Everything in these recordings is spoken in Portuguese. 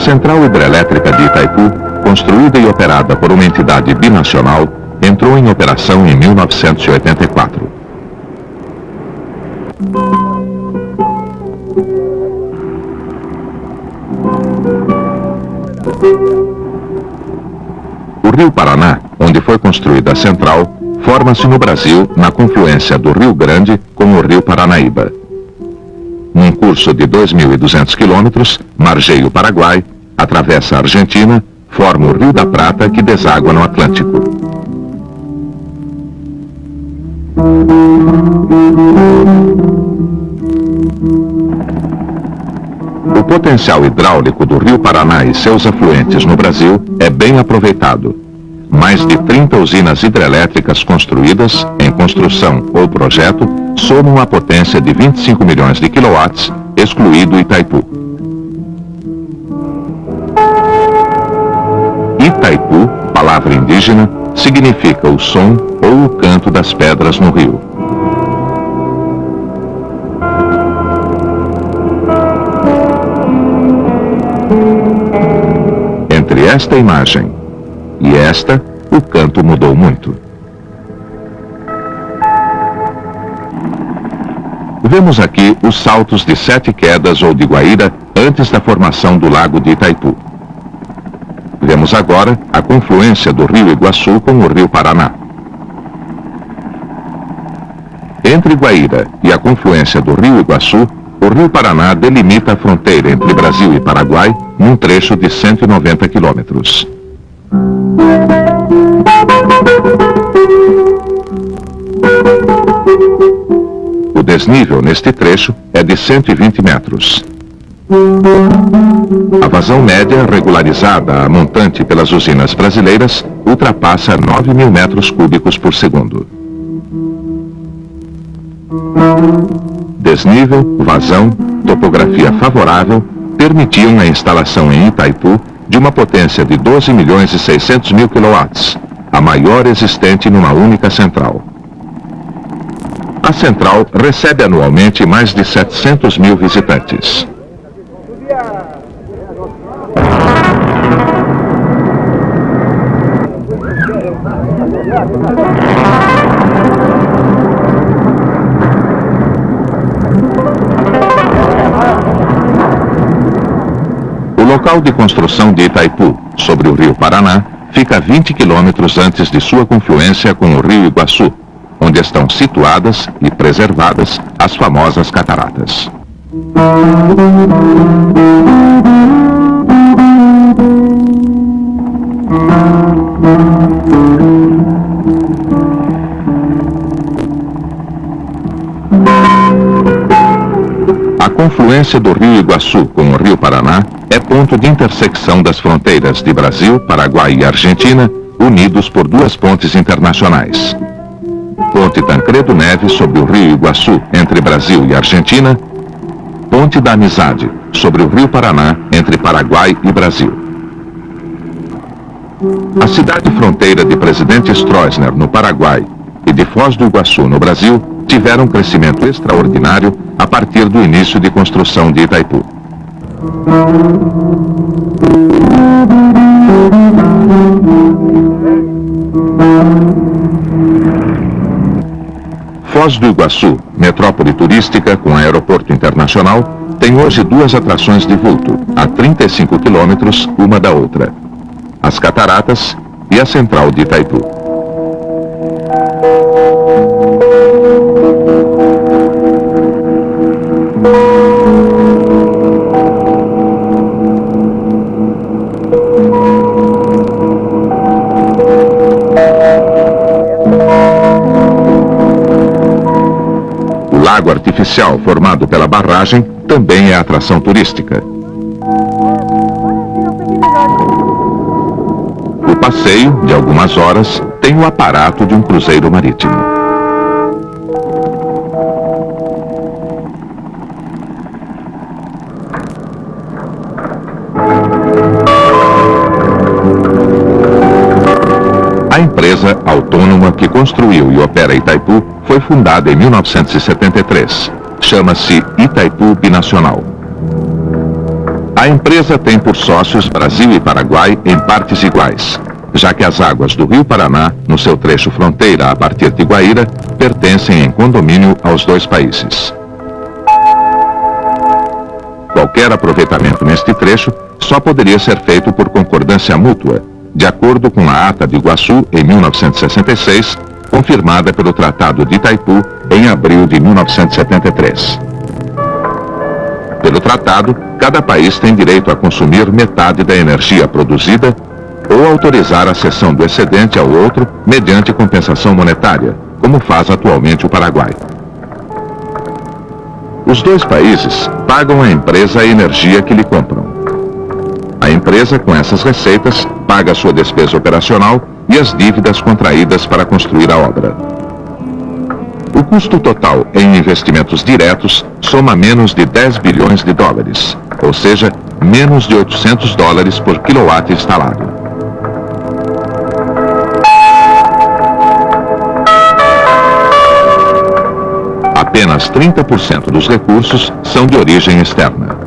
Central Hidrelétrica de Itaipu, construída e operada por uma entidade binacional, entrou em operação em 1984. O Rio Paraná, onde foi construída a central, forma-se no Brasil na confluência do Rio Grande com o Rio Paranaíba. Num curso de 2.200 quilômetros, margeia o Paraguai, atravessa a Argentina, forma o Rio da Prata que deságua no Atlântico. O potencial hidráulico do Rio Paraná e seus afluentes no Brasil é bem aproveitado. Mais de 30 usinas hidrelétricas construídas, em construção ou projeto, somam a potência de 25 milhões de quilowatts, excluído Itaipu. Itaipu, palavra indígena, significa o som ou o canto das pedras no rio. Entre esta imagem e esta, o canto mudou muito. Vemos aqui os saltos de Sete Quedas ou de Guaíra antes da formação do lago de Itaipu. Vemos agora a confluência do Rio Iguaçu com o Rio Paraná. Entre Guaíra e a confluência do Rio Iguaçu, o Rio Paraná delimita a fronteira entre Brasil e Paraguai num trecho de 190 quilômetros. O desnível neste trecho é de 120 metros. A vazão média, regularizada a montante pelas usinas brasileiras, ultrapassa 9.000 metros cúbicos por segundo. Desnível, vazão, topografia favorável permitiam a instalação em Itaipu de uma potência de 12.600.000 quilowatts, a maior existente numa única central. A central recebe anualmente mais de 700.000 visitantes. O local de construção de Itaipu, sobre o Rio Paraná, fica a 20 quilômetros antes de sua confluência com o Rio Iguaçu, onde estão situadas e preservadas as famosas cataratas. A confluência do Rio Iguaçu com o Rio Paraná é ponto de intersecção das fronteiras de Brasil, Paraguai e Argentina, unidos por duas pontes internacionais. Ponte Tancredo Neves sobre o Rio Iguaçu, entre Brasil e Argentina. Ponte da Amizade, sobre o Rio Paraná, entre Paraguai e Brasil. A cidade fronteira de Presidente Stroessner, no Paraguai, e de Foz do Iguaçu, no Brasil, tiveram um crescimento extraordinário a partir do início de construção de Itaipu. Foz do Iguaçu, metrópole turística com aeroporto internacional, tem hoje duas atrações de vulto, a 35 quilômetros uma da outra: as cataratas e a central de Itaipu. O lago artificial formado pela barragem também é atração turística. O passeio, de algumas horas, tem o aparato de um cruzeiro marítimo. A empresa autônoma que construiu e opera Itaipu foi fundada em 1973. Chama-se Itaipu Binacional. A A empresa tem por sócios Brasil e Paraguai em partes iguais, já que as águas do Rio Paraná, no seu trecho fronteira a partir de Guaíra, pertencem em condomínio aos dois países. Qualquer aproveitamento neste trecho só poderia ser feito por concordância mútua, de acordo com a Ata de Iguaçu, em 1966, confirmada pelo Tratado de Itaipu, em abril de 1973. Pelo tratado, cada país tem direito a consumir metade da energia produzida ou autorizar a cessão do excedente ao outro mediante compensação monetária, como faz atualmente o Paraguai. Os dois países pagam à empresa a energia que lhe compram. A empresa, com essas receitas, paga a sua despesa operacional e as dívidas contraídas para construir a obra. O custo total em investimentos diretos soma menos de 10 bilhões de dólares, ou seja, menos de 800 dólares por quilowatt instalado. Apenas 30% dos recursos são de origem externa.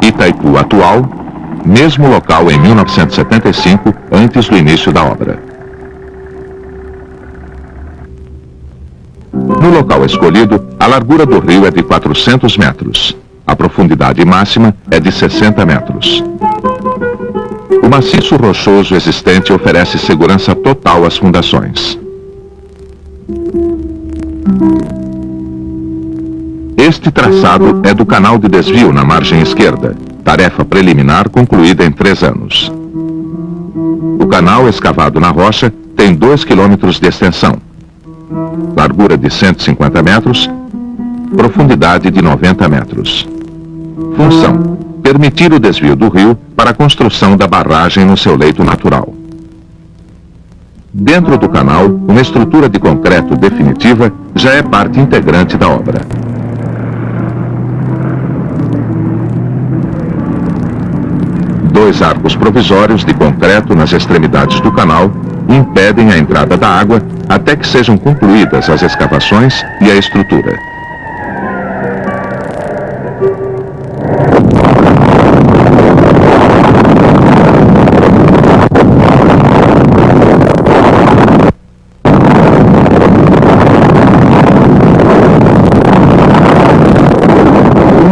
Itaipu atual, mesmo local em 1975, antes do início da obra. No local escolhido, a largura do rio é de 400 metros. A profundidade máxima é de 60 metros. O maciço rochoso existente oferece segurança total às fundações. Este traçado é do canal de desvio na margem esquerda, tarefa preliminar concluída em 3 anos. O canal escavado na rocha tem 2 quilômetros de extensão, largura de 150 metros, profundidade de 90 metros. Função: permitir o desvio do rio para a construção da barragem no seu leito natural. Dentro do canal, uma estrutura de concreto definitiva já é parte integrante da obra. Dois arcos provisórios de concreto nas extremidades do canal impedem a entrada da água até que sejam concluídas as escavações e a estrutura.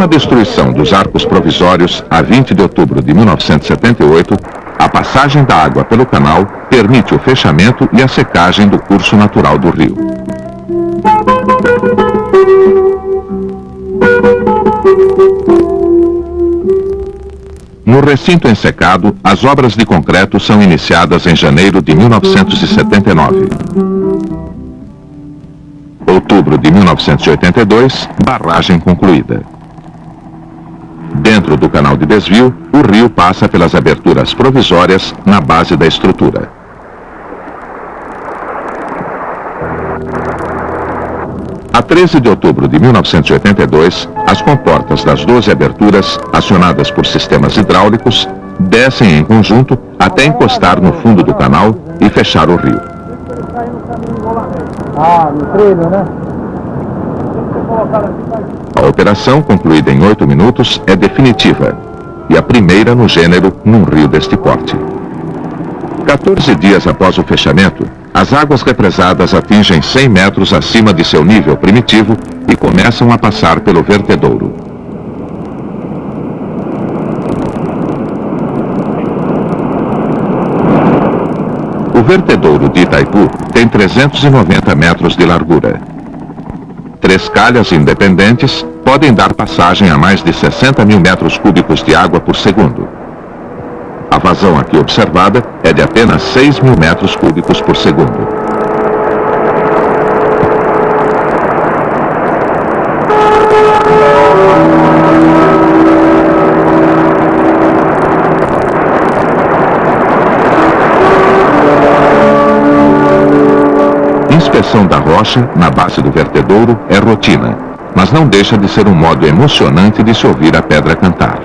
Destruição dos arcos provisórios a 20 de outubro de 1978, a passagem da água pelo canal permite o fechamento e a secagem do curso natural do rio. No recinto ensecado, as obras de concreto são iniciadas em janeiro de 1979. Outubro de 1982, barragem concluída. Dentro do canal de desvio, o rio passa pelas aberturas provisórias na base da estrutura. A 13 de outubro de 1982, as comportas das 12 aberturas, acionadas por sistemas hidráulicos, descem em conjunto até encostar no fundo do canal e fechar o rio. No trilho, né? A operação, concluída em 8 minutos, é definitiva e a primeira no gênero num rio deste porte. 14 dias após o fechamento, as águas represadas atingem 100 metros acima de seu nível primitivo e começam a passar pelo vertedouro. O vertedouro de Itaipu tem 390 metros de largura. 3 calhas independentes podem dar passagem a mais de 60 mil metros cúbicos de água por segundo. A vazão aqui observada é de apenas 6 mil metros cúbicos por segundo. Inspeção da rocha na base do vertedouro é rotina, mas não deixa de ser um modo emocionante de se ouvir a pedra cantar.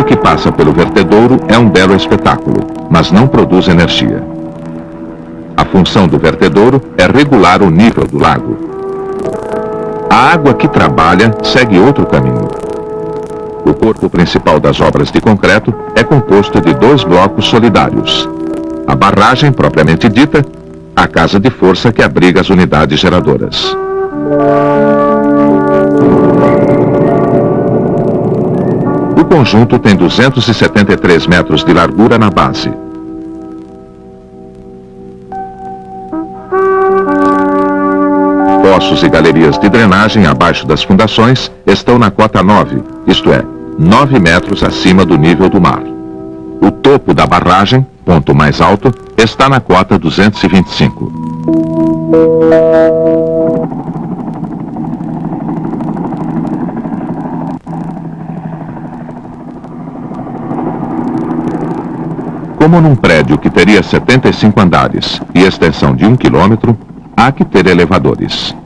água que passa pelo vertedouro é um belo espetáculo, mas não produz energia. A função do vertedouro é regular o nível do lago. A água que trabalha segue outro caminho. O corpo principal das obras de concreto é composto de 2 blocos solidários. A barragem, propriamente dita, a casa de força que abriga as unidades geradoras. O conjunto tem 273 metros de largura na base. Poços e galerias de drenagem abaixo das fundações estão na cota 9, isto é, 9 metros acima do nível do mar. O topo da barragem, ponto mais alto, está na cota 225. Como num prédio que teria 75 andares e extensão de 1 quilômetro, há que ter elevadores.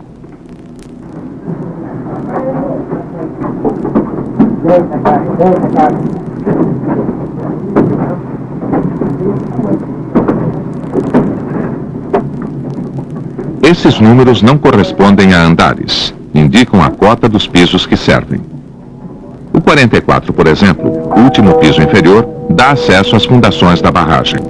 Esses números não correspondem a andares, indicam a cota dos pisos que servem. O 44, por exemplo, o último piso inferior, dá acesso às fundações da barragem.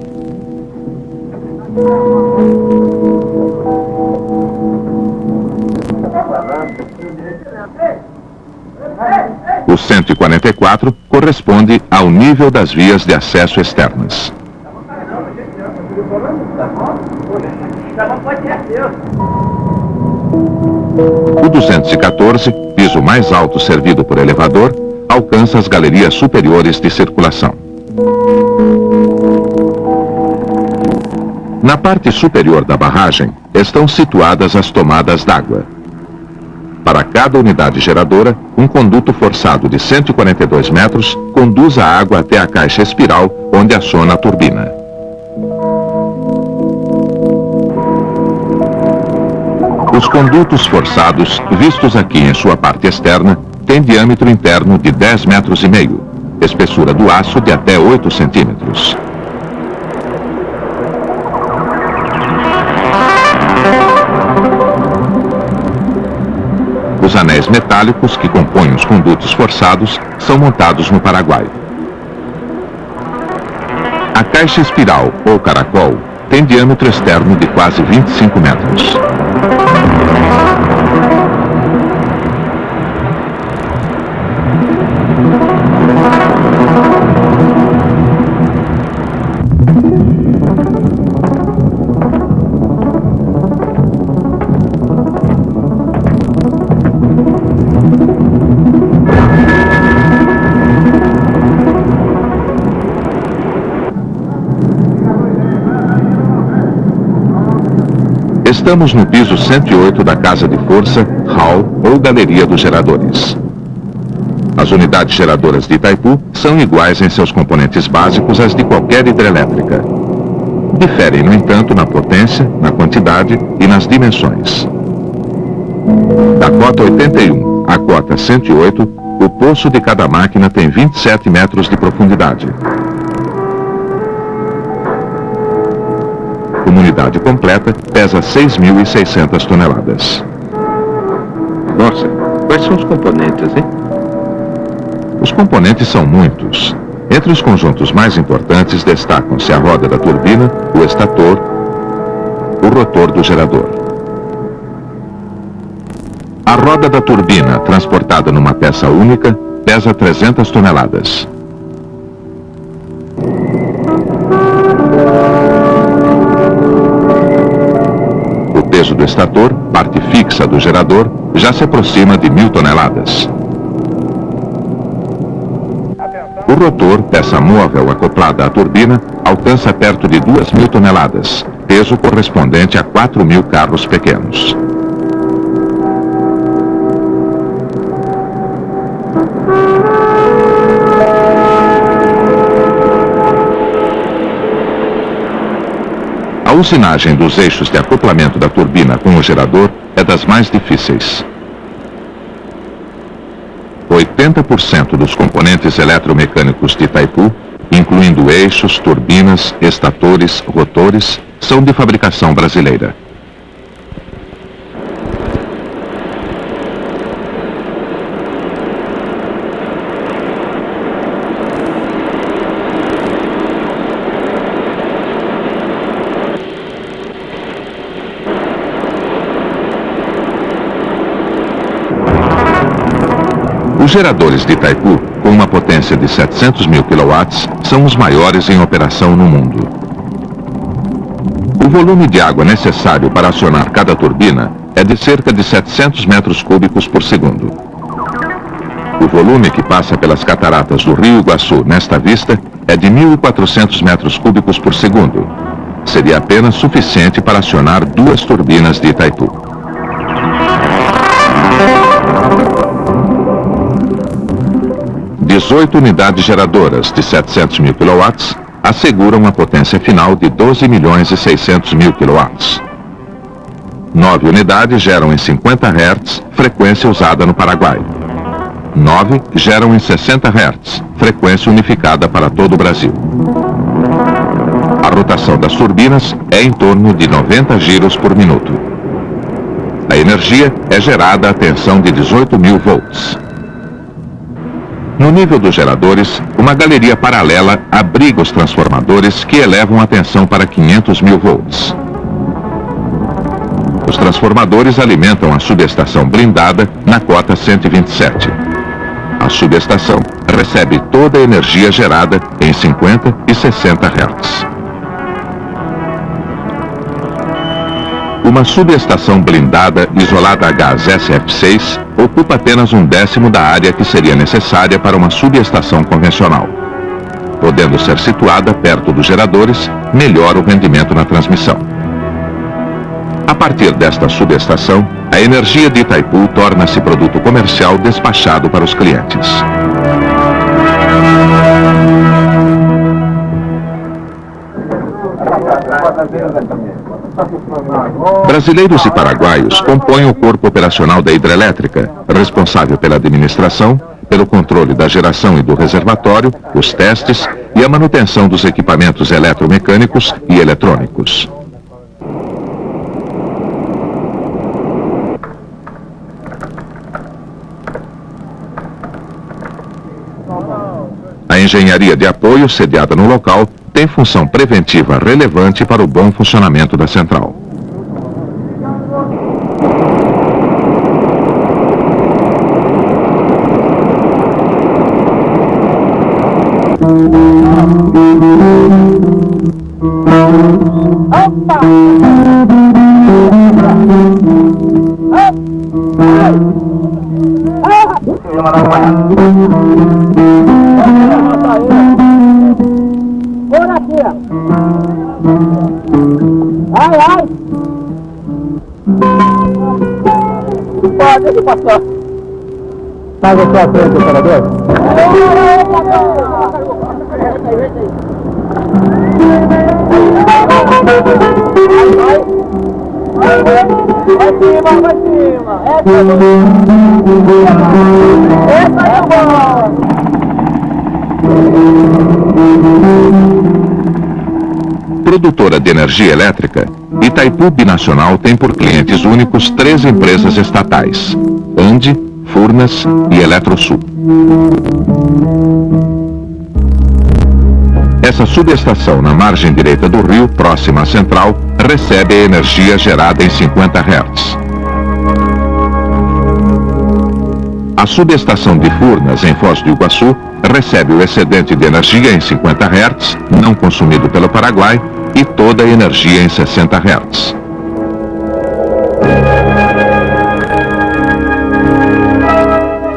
O 144 corresponde ao nível das vias de acesso externas. O 214, piso mais alto servido por elevador, alcança as galerias superiores de circulação. Na parte superior da barragem estão situadas as tomadas d'água. Para cada unidade geradora, um conduto forçado de 142 metros conduz a água até a caixa espiral, onde aciona a turbina. Os condutos forçados, vistos aqui em sua parte externa, têm diâmetro interno de 10 metros e meio, espessura do aço de até 8 centímetros. Os anéis metálicos que compõem os condutos forçados são montados no Paraguai. A caixa espiral, ou caracol, tem diâmetro externo de quase 25 metros. Estamos no piso 108 da casa de força, hall ou galeria dos geradores. As unidades geradoras de Itaipu são iguais em seus componentes básicos às de qualquer hidrelétrica. Diferem, no entanto, na potência, na quantidade e nas dimensões. Da cota 81 à cota 108, o poço de cada máquina tem 27 metros de profundidade. Uma unidade completa pesa 6.600 toneladas. Nossa, quais são os componentes, hein? Os componentes são muitos. Entre os conjuntos mais importantes destacam-se a roda da turbina, o estator, o rotor do gerador. A roda da turbina, transportada numa peça única, pesa 300 toneladas. O peso do estator, parte fixa do gerador, já se aproxima de 1.000 toneladas. O rotor, peça móvel acoplada à turbina, alcança perto de 2.000 toneladas, peso correspondente a 4.000 carros pequenos. A usinagem dos eixos de acoplamento da turbina com o gerador é das mais difíceis. 80% dos componentes eletromecânicos de Itaipu, incluindo eixos, turbinas, estatores, rotores, são de fabricação brasileira. Os geradores de Itaipu, com uma potência de 700 mil kW, são os maiores em operação no mundo. O volume de água necessário para acionar cada turbina é de cerca de 700 metros cúbicos por segundo. O volume que passa pelas cataratas do Rio Iguaçu nesta vista é de 1.400 metros cúbicos por segundo. Seria apenas suficiente para acionar 2 turbinas de Itaipu. Dezoito unidades geradoras de 700 mil kW asseguram a potência final de 12 milhões e 600 mil kW. 9 unidades geram em 50 Hz, frequência usada no Paraguai. 9 geram em 60 Hz, frequência unificada para todo o Brasil. A rotação das turbinas é em torno de 90 giros por minuto. A energia é gerada a tensão de 18.000 volts. No nível dos geradores, uma galeria paralela abriga os transformadores que elevam a tensão para 500.000 volts. Os transformadores alimentam a subestação blindada na cota 127. A subestação recebe toda a energia gerada em 50 e 60 Hz. Uma subestação blindada isolada a gás SF6 ocupa apenas 1/10 da área que seria necessária para uma subestação convencional. Podendo ser situada perto dos geradores, melhora o rendimento na transmissão. A partir desta subestação, a energia de Itaipu torna-se produto comercial despachado para os clientes. Brasileiros e paraguaios compõem o corpo operacional da hidrelétrica, responsável pela administração, pelo controle da geração e do reservatório, os testes e a manutenção dos equipamentos eletromecânicos e eletrônicos. A engenharia de apoio sediada no local tem função preventiva relevante para o bom funcionamento da central. Pode passar. Faz a sua frente, operador. Vai cima, vai cima. Essa é boa. Produtora de energia elétrica, Itaipu Binacional tem por clientes únicos 3 empresas estatais: Ande, Furnas e Eletrosul. Essa subestação na margem direita do rio, próxima à central, recebe a energia gerada em 50 Hz. A subestação de Furnas, em Foz do Iguaçu, recebe o excedente de energia em 50 Hz, não consumido pelo Paraguai, e toda a energia em 60 Hz.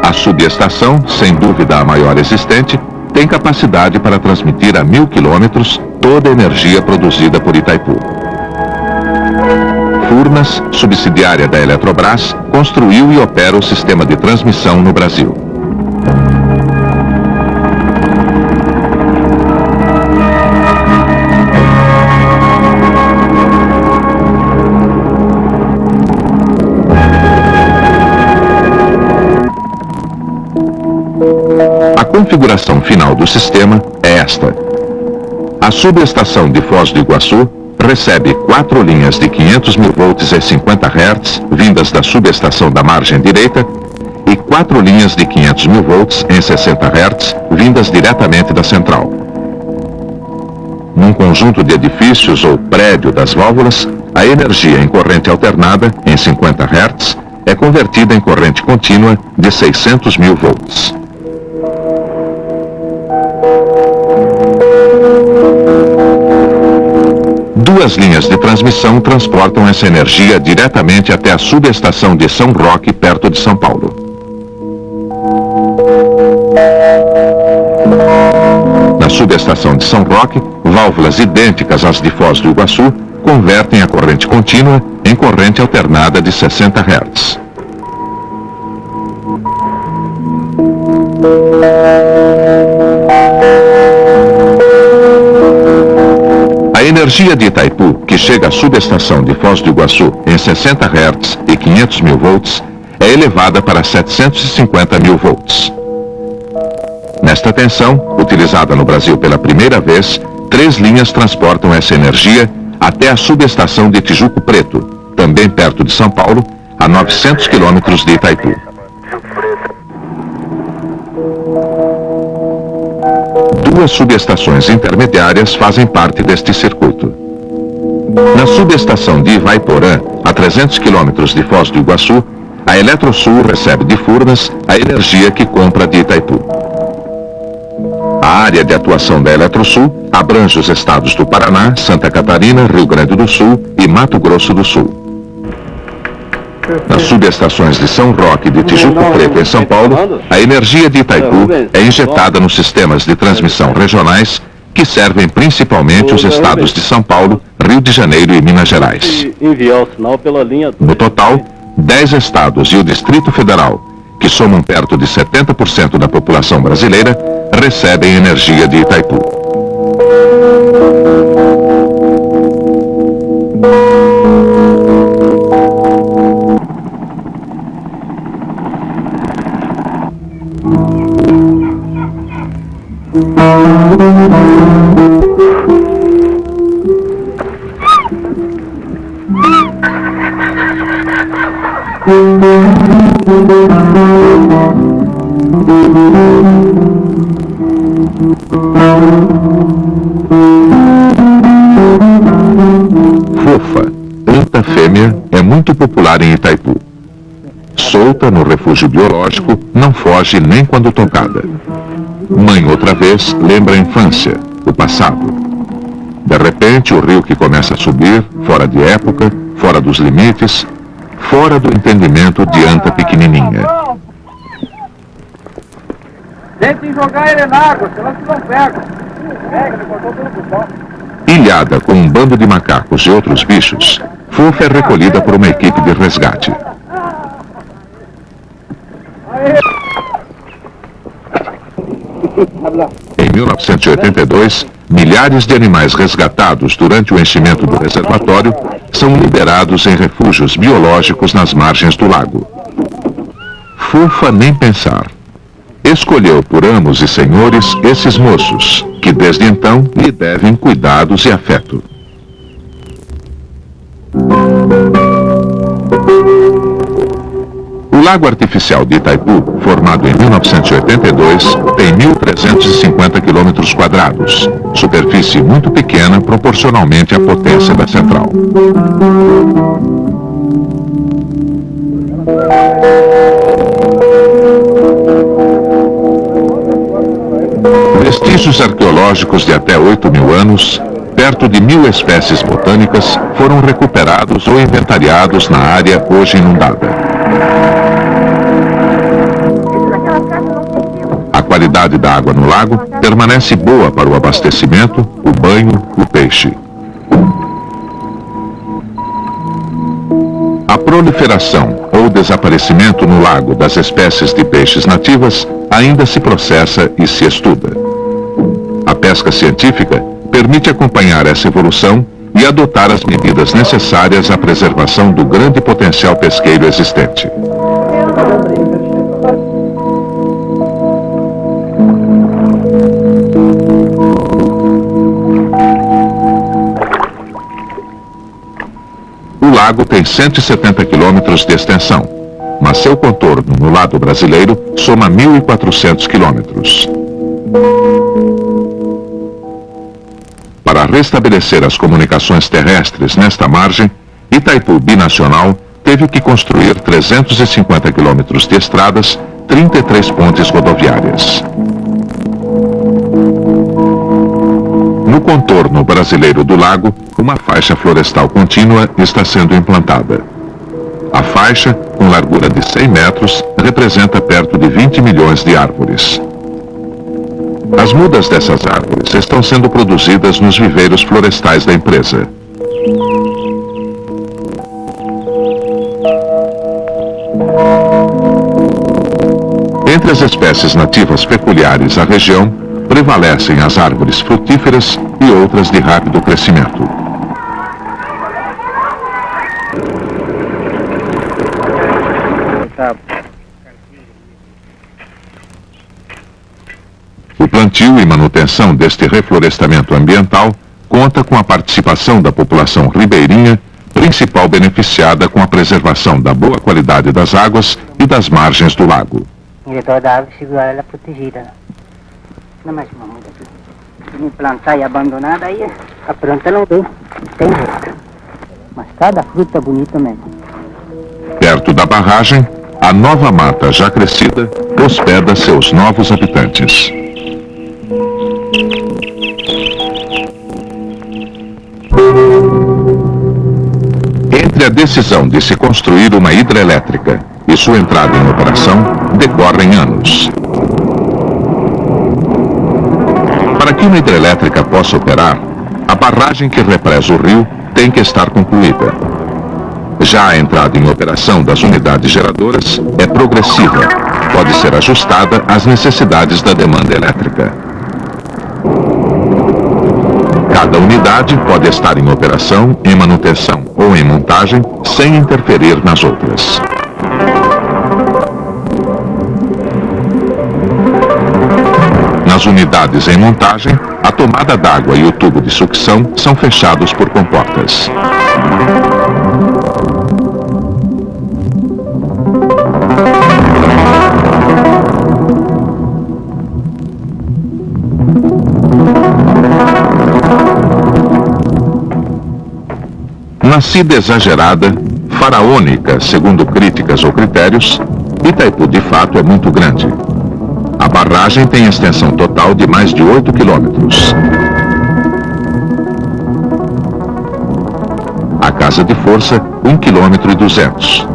A subestação, sem dúvida a maior existente, tem capacidade para transmitir a 1.000 km toda a energia produzida por Itaipu. Furnas, subsidiária da Eletrobras, construiu e opera o sistema de transmissão no Brasil. configuração final do sistema é esta. A subestação de Foz do Iguaçu recebe 4 linhas de 500 mil volts e 50 Hz, vindas da subestação da margem direita, e 4 linhas de 500 mil volts em 60 Hz, vindas diretamente da central. Num conjunto de edifícios ou prédio das válvulas, a energia em corrente alternada, em 50 Hz, é convertida em corrente contínua de 600 mil volts. Duas linhas de transmissão transportam essa energia diretamente até a subestação de São Roque, perto de São Paulo. Na subestação de São Roque, válvulas idênticas às de Foz do Iguaçu convertem a corrente contínua em corrente alternada de 60 Hz. A energia de Itaipu, que chega à subestação de Foz do Iguaçu em 60 Hz e 500 mil volts, é elevada para 750 mil volts. Nesta tensão, utilizada no Brasil pela primeira vez, 3 linhas transportam essa energia até a subestação de Tijuco Preto, também perto de São Paulo, a 900 quilômetros de Itaipu. Duas subestações intermediárias fazem parte deste circuito. Na subestação de Ivaiporã, a 300 quilômetros de Foz do Iguaçu, a Eletrosul recebe de Furnas a energia que compra de Itaipu. A área de atuação da Eletrosul abrange os estados do Paraná, Santa Catarina, Rio Grande do Sul e Mato Grosso do Sul. Nas subestações de São Roque e de Tijuco Preto, em São Paulo, a energia de Itaipu é injetada nos sistemas de transmissão regionais que servem principalmente os estados de São Paulo, Rio de Janeiro e Minas Gerais. No total, 10 estados e o Distrito Federal, que somam perto de 70% da população brasileira, recebem energia de Itaipu. Fofa, anta fêmea, é muito popular em Itaipu. Solta no refúgio biológico, não foge nem quando tocada. Mãe outra vez lembra a infância, o passado. De repente, o rio que começa a subir, fora de época, fora dos limites, fora do entendimento de anta pequenininha. Tentem jogar ele na água, senão vocês não pegam. Pega, ele botou pelo botão. Ilhada com um bando de macacos e outros bichos, Fofa é recolhida por uma equipe de resgate. Em 1982, milhares de animais resgatados durante o enchimento do reservatório são liberados em refúgios biológicos nas margens do lago. Fofa nem pensar. Escolheu por amos e senhores esses moços, que desde então lhe devem cuidados e afeto. O Lago Artificial de Itaipu, formado em 1982, tem 1.350 km², superfície muito pequena proporcionalmente à potência da central. Vestígios arqueológicos de até 8.000 anos, perto de 1.000 espécies botânicas, foram recuperados ou inventariados na área hoje inundada. A qualidade da água no lago permanece boa para o abastecimento, o banho, o peixe. A proliferação ou desaparecimento no lago das espécies de peixes nativas ainda se processa e se estuda. A pesca científica permite acompanhar essa evolução e adotar as medidas necessárias à preservação do grande potencial pesqueiro existente. lago tem 170 quilômetros de extensão, mas seu contorno no lado brasileiro soma 1.400 quilômetros. Para restabelecer as comunicações terrestres nesta margem, Itaipu Binacional teve que construir 350 quilômetros de estradas, 33 pontes rodoviárias. No contorno brasileiro do lago, uma faixa florestal contínua está sendo implantada. A faixa, com largura de 100 metros, representa perto de 20 milhões de árvores. As mudas dessas árvores estão sendo produzidas nos viveiros florestais da empresa. Entre as espécies nativas peculiares à região, prevalecem as árvores frutíferas e outras de rápido crescimento. O plantio e manutenção deste reflorestamento ambiental conta com a participação da população ribeirinha, principal beneficiada com a preservação da boa qualidade das águas e das margens do lago. O diretor da árvore segurar ela protegida. Não mais uma muda aqui. Se me plantar e abandonada, aí a planta não tem jeito. Mas cada fruta bonita mesmo. Perto da barragem, a nova mata já crescida hospeda seus novos habitantes. Entre a decisão de se construir uma hidrelétrica e sua entrada em operação, decorrem anos. Para que uma hidrelétrica possa operar, a barragem que represa o rio tem que estar concluída. Já a entrada em operação das unidades geradoras é progressiva, pode ser ajustada às necessidades da demanda elétrica. Cada unidade pode estar em operação, em manutenção ou em montagem, sem interferir nas outras. Nas unidades em montagem, a tomada d'água e o tubo de sucção são fechados por comportas. Nascida exagerada, faraônica, segundo críticas ou critérios, Itaipu de fato é muito grande. A barragem tem extensão total de mais de 8 quilômetros. A casa de força, 1,2 km.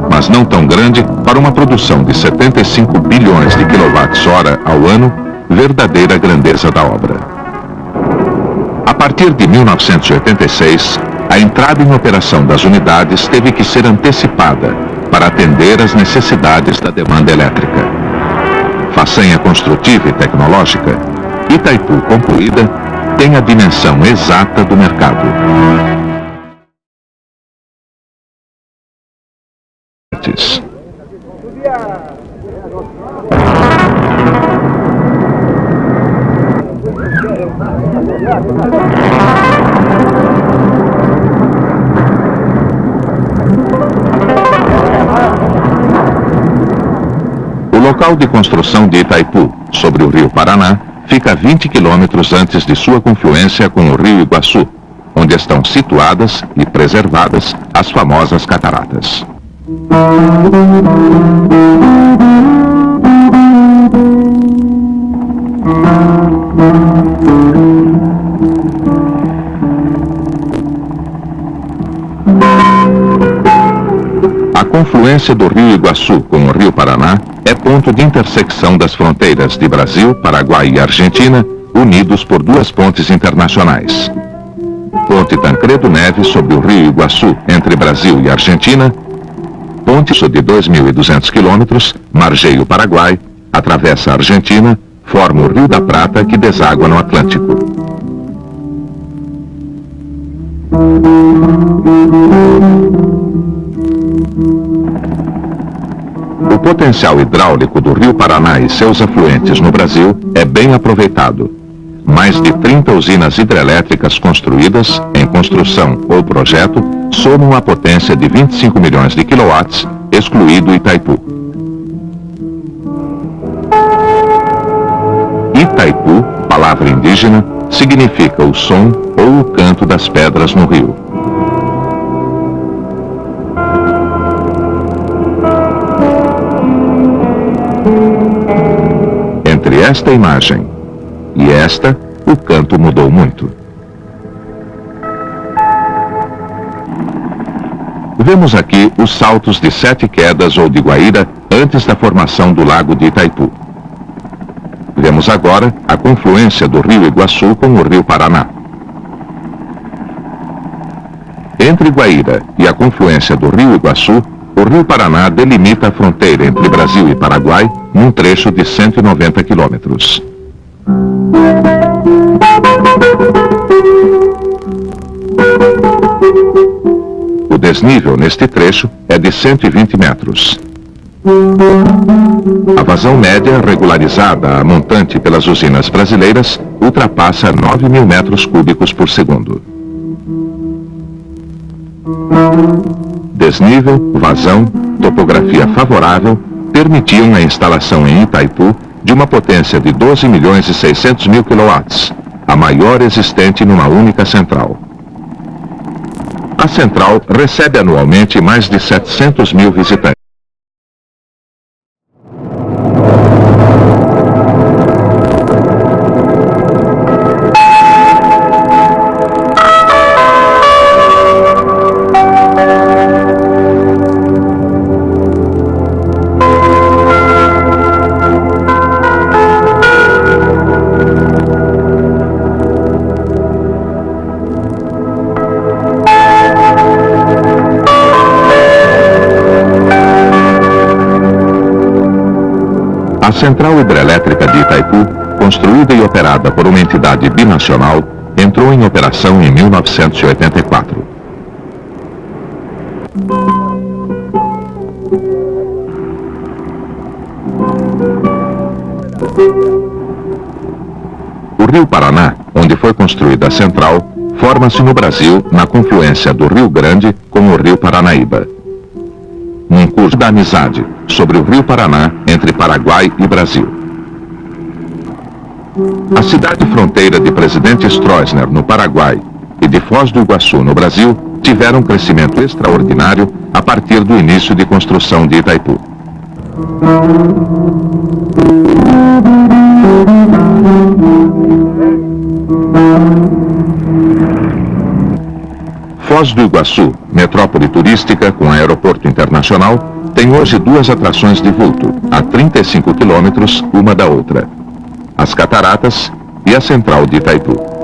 Mas não tão grande para uma produção de 75 bilhões de kWh ao ano, verdadeira grandeza da obra. A partir de 1986, a entrada em operação das unidades teve que ser antecipada para atender às necessidades da demanda elétrica. Façanha construtiva e tecnológica, Itaipu concluída tem a dimensão exata do mercado. O local de construção de Itaipu, sobre o rio Paraná, fica a 20 quilômetros antes de sua confluência com o rio Iguaçu, onde estão situadas e preservadas as famosas cataratas. A confluência do rio Iguaçu com o rio Paraná é ponto de intersecção das fronteiras de Brasil, Paraguai e Argentina, unidos por duas pontes internacionais. Ponte Tancredo Neves sobre o rio Iguaçu, entre Brasil e Argentina. Ponte de 2.200 quilômetros, margeia o Paraguai, atravessa a Argentina, forma o Rio da Prata que deságua no Atlântico. O potencial hidráulico do rio Paraná e seus afluentes no Brasil é bem aproveitado. Mais de 30 usinas hidrelétricas construídas, em construção ou projeto, somam a potência de 25 milhões de quilowatts, excluído Itaipu. Itaipu, palavra indígena, significa o som ou o canto das pedras no rio. Entre esta imagem e esta, o canto mudou muito. Vemos aqui os saltos de 7 quedas ou de Guaíra antes da formação do lago de Itaipu. Vemos agora a confluência do rio Iguaçu com o rio Paraná. Entre Guaíra e a confluência do rio Iguaçu, o rio Paraná delimita a fronteira entre Brasil e Paraguai num trecho de 190 quilômetros. O desnível neste trecho é de 120 metros. A vazão média, regularizada a montante pelas usinas brasileiras, ultrapassa 9.000 metros cúbicos por segundo. Desnível, vazão, topografia favorável permitiam a instalação em Itaipu de uma potência de 12.600.000 quilowatts, a maior existente numa única central. A central recebe anualmente mais de 700.000 visitantes. A Central Hidrelétrica de Itaipu, construída e operada por uma entidade binacional, entrou em operação em 1984. O rio Paraná, onde foi construída a central, forma-se no Brasil na confluência do Rio Grande com o rio Paranaíba. Num curso da amizade sobre o rio Paraná entre Paraguai e Brasil. A cidade fronteira de Presidente Stroessner, no Paraguai, e de Foz do Iguaçu, no Brasil, tiveram um crescimento extraordinário a partir do início de construção de Itaipu. Foz do Iguaçu, metrópole turística com aeroporto internacional, tem hoje duas atrações de vulto, a 35 quilômetros uma da outra: as Cataratas e a Central de Itaipu.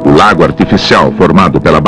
O lago artificial formado pela